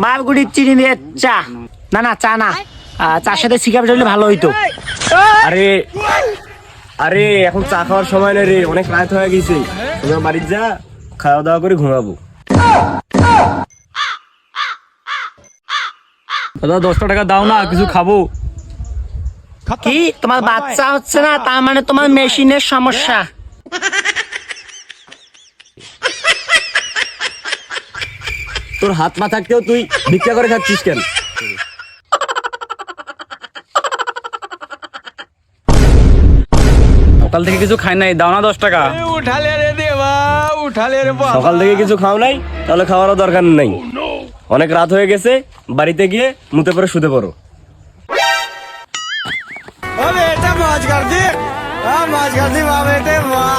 মালগুড়ি চিনি দিয়ে চা। না না চা না, চার সাথে সিগারেট হলে ভালো হইতো। আরে আরে এখন চা খাওয়ার সময় নেই রে, অনেক রাত হয়ে গেছে। তোমার বাড়ির যা, খাওয়া দাওয়া করে ঘুমাবো। দাদা 10 টাকা দাও না, কিছু খাবো। কি তোমার বাচ্চা হচ্ছে না, তার মানে তোমার মেশিনের সমস্যা। তোর হাত পা থাকতেও তুই ভিক্ষা করে খাচ্ছিস কেন? সকাল থেকে কিছু খাই নাই, দাও না 10 টাকা। সকাল থেকে কিছু খাও নাই, তাহলে খাওয়ারও দরকার নেই। অনেক রাত হয়ে গেছে, বাড়িতে গিয়ে মুতে পরে শুতে পড়ো। मौज कर दी वाह बेटे वाह।